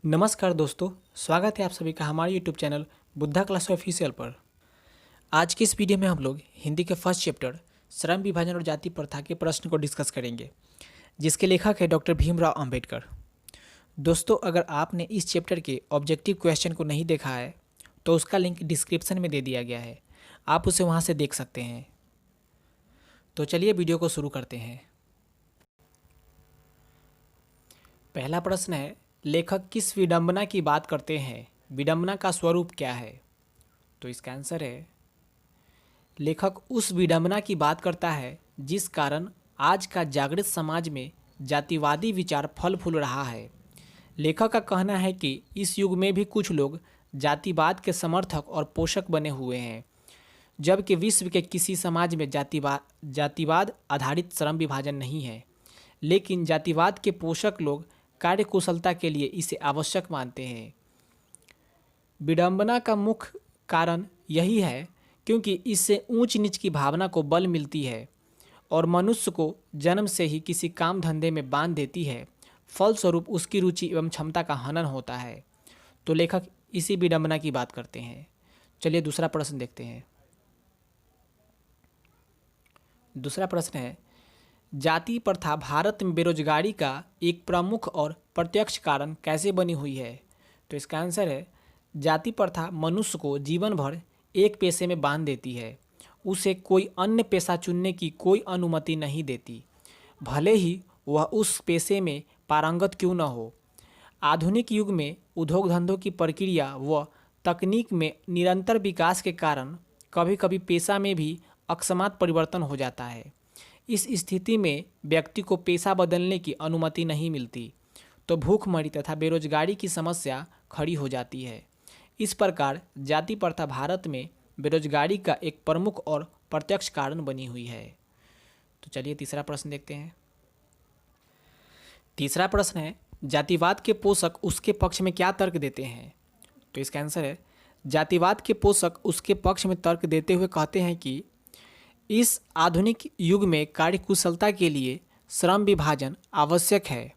नमस्कार दोस्तों, स्वागत है आप सभी का हमारे YouTube channel Buddha class official पर। आज की इस वीडियो में हम लोग हिंदी के फर्स्ट चैप्टर श्रम विभाजन और जाति प्रथा के प्रश्न को डिस्कस करेंगे, जिसके लेखक है डॉक्टर भीमराव अंबेडकर। दोस्तों, अगर आपने इस चैप्टर के ऑब्जेक्टिव क्वेश्चन को नहीं देखा है तो उसका लिंक डिस्क्रिप्शन में दे दिया गया है, आप उसे वहाँ से देख सकते हैं। तो चलिए वीडियो को शुरू करते हैं। पहला प्रश्न है, लेखक किस विडंबना की बात करते हैं? विडंबना का स्वरूप क्या है? तो इसका आंसर है, लेखक उस विडंबना की बात करता है जिस कारण आज का जागृत समाज में जातिवादी विचार फल फूल रहा है। लेखक का कहना है कि इस युग में भी कुछ लोग जातिवाद के समर्थक और पोषक बने हुए हैं, जबकि विश्व के किसी समाज में जातिवाद आधारित श्रम विभाजन नहीं है, लेकिन जातिवाद के पोषक लोग कार्य कुशलता के लिए इसे आवश्यक मानते हैं। विडंबना का मुख्य कारण यही है क्योंकि इससे ऊंच नीच की भावना को बल मिलती है और मनुष्य को जन्म से ही किसी काम धंधे में बांध देती है। फलस्वरूप उसकी रुचि एवं क्षमता का हनन होता है। तो लेखक इसी विडंबना की बात करते हैं। चलिए दूसरा प्रश्न देखते हैं। दूसरा प्रश्न है, जाति प्रथा भारत में बेरोजगारी का एक प्रमुख और प्रत्यक्ष कारण कैसे बनी हुई है? तो इसका आंसर है, जाति प्रथा मनुष्य को जीवन भर एक पेशे में बांध देती है। उसे कोई अन्य पेशा चुनने की कोई अनुमति नहीं देती, भले ही वह उस पेशे में पारंगत क्यों न हो। आधुनिक युग में उद्योग धंधों की प्रक्रिया व तकनीक में निरंतर विकास के कारण कभी कभी पेशा में भी अकस्मात परिवर्तन हो जाता है। इस स्थिति में व्यक्ति को पेशा बदलने की अनुमति नहीं मिलती, तो भूखमरी तथा बेरोजगारी की समस्या खड़ी हो जाती है। इस प्रकार जाति प्रथा भारत में बेरोजगारी का एक प्रमुख और प्रत्यक्ष कारण बनी हुई है। तो चलिए तीसरा प्रश्न देखते हैं। तीसरा प्रश्न है, जातिवाद के पोषक उसके पक्ष में क्या तर्क देते हैं? तो इसका आंसर है, जातिवाद के पोषक उसके पक्ष में तर्क देते हुए कहते हैं कि इस आधुनिक युग में कार्य कुशलता के लिए श्रम विभाजन आवश्यक है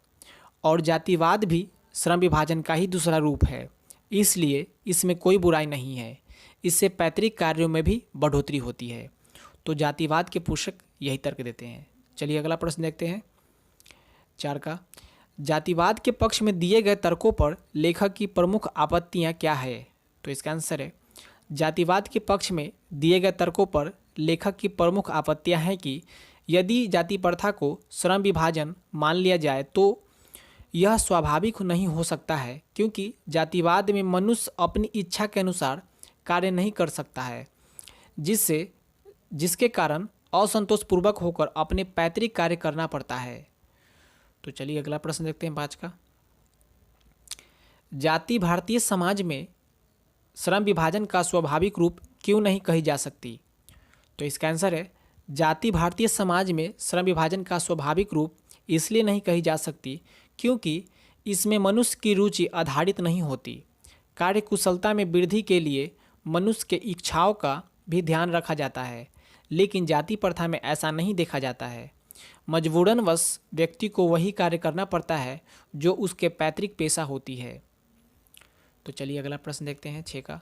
और जातिवाद भी श्रम विभाजन का ही दूसरा रूप है, इसलिए इसमें कोई बुराई नहीं है। इससे पैतृक कार्यों में भी बढ़ोतरी होती है। तो जातिवाद के पोषक यही तर्क देते हैं। चलिए अगला प्रश्न देखते हैं। 4 का, जातिवाद के पक्ष में दिए गए तर्कों पर लेखक की प्रमुख आपत्तियां क्या है? तो इसका आंसर है, जातिवाद के पक्ष में दिए गए तर्कों पर लेखक की प्रमुख आपत्तियां हैं कि यदि जाति प्रथा को श्रम विभाजन मान लिया जाए तो यह स्वाभाविक नहीं हो सकता है, क्योंकि जातिवाद में मनुष्य अपनी इच्छा के अनुसार कार्य नहीं कर सकता है, जिसके कारण असंतोषपूर्वक होकर अपने पैतृक कार्य करना पड़ता है। तो चलिए अगला प्रश्न देखते हैं 5 का, जाति भारतीय समाज में श्रम विभाजन का स्वाभाविक रूप क्यों नहीं कही जा सकती? तो इसका आंसर है, जाति भारतीय समाज में श्रम विभाजन का स्वाभाविक रूप इसलिए नहीं कही जा सकती क्योंकि इसमें मनुष्य की रुचि आधारित नहीं होती। कार्य कुशलता में वृद्धि के लिए मनुष्य के इच्छाओं का भी ध्यान रखा जाता है, लेकिन जाति प्रथा में ऐसा नहीं देखा जाता है। मजबूरनवश व्यक्ति को वही कार्य करना पड़ता है जो उसके पैतृक पेशा होती है। तो चलिए अगला प्रश्न देखते हैं 6 का।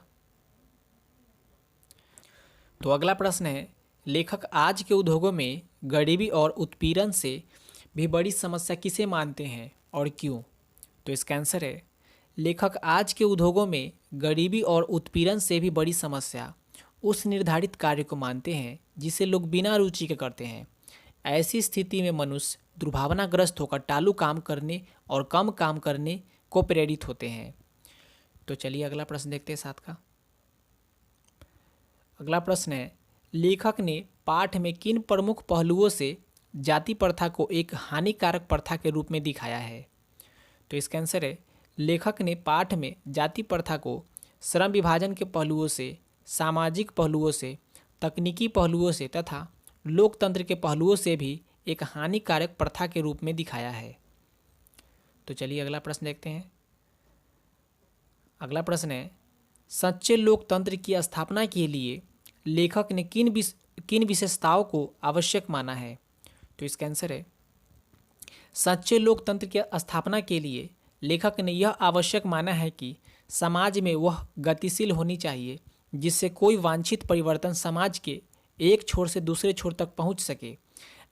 तो अगला प्रश्न है, लेखक आज के उद्योगों में गरीबी और उत्पीड़न से भी बड़ी समस्या किसे मानते हैं और क्यों? तो इसका आंसर है, लेखक आज के उद्योगों में गरीबी और उत्पीड़न से भी बड़ी समस्या उस निर्धारित कार्य को मानते हैं जिसे लोग बिना रुचि के करते हैं। ऐसी स्थिति में मनुष्य दुर्भावनाग्रस्त होकर टालू काम करने और कम काम करने को प्रेरित होते हैं। तो चलिए अगला प्रश्न देखते हैं 7 का। अगला प्रश्न है, लेखक ने पाठ में किन प्रमुख पहलुओं से जाति प्रथा को एक हानिकारक प्रथा के रूप में दिखाया है? तो इसका आंसर है, लेखक ने पाठ में जाति प्रथा को श्रम विभाजन के पहलुओं से, सामाजिक पहलुओं से, तकनीकी पहलुओं से तथा लोकतंत्र के पहलुओं से भी एक हानिकारक प्रथा के रूप में दिखाया है। तो चलिए अगला प्रश्न देखते हैं। अगला प्रश्न है, सच्चे लोकतंत्र की स्थापना के लिए लेखक ने किन विशेषताओं को आवश्यक माना है? तो इसका आंसर है, सच्चे लोकतंत्र की स्थापना के लिए लेखक ने यह आवश्यक माना है कि समाज में वह गतिशील होनी चाहिए जिससे कोई वांछित परिवर्तन समाज के एक छोर से दूसरे छोर तक पहुंच सके।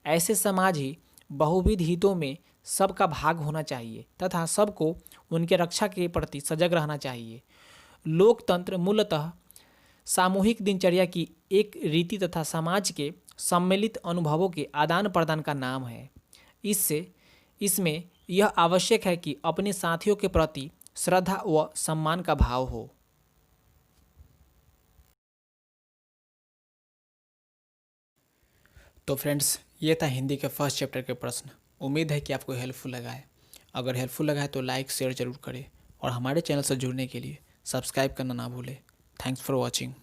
ऐसे समाज ही बहुविध हितों में सबका भाग होना चाहिए तथा सबको उनके रक्षा के प्रति सजग रहना चाहिए। लोकतंत्र मूलतः सामूहिक दिनचर्या की एक रीति तथा समाज के सम्मिलित अनुभवों के आदान प्रदान का नाम है। इसमें यह आवश्यक है कि अपने साथियों के प्रति श्रद्धा व सम्मान का भाव हो। तो फ्रेंड्स, ये था हिंदी के फर्स्ट चैप्टर के प्रश्न। उम्मीद है कि आपको हेल्पफुल लगा है। अगर हेल्पफुल लगा है तो लाइक शेयर जरूर करें और हमारे चैनल से जुड़ने के लिए सब्सक्राइब करना ना भूलें। Thanks for watching.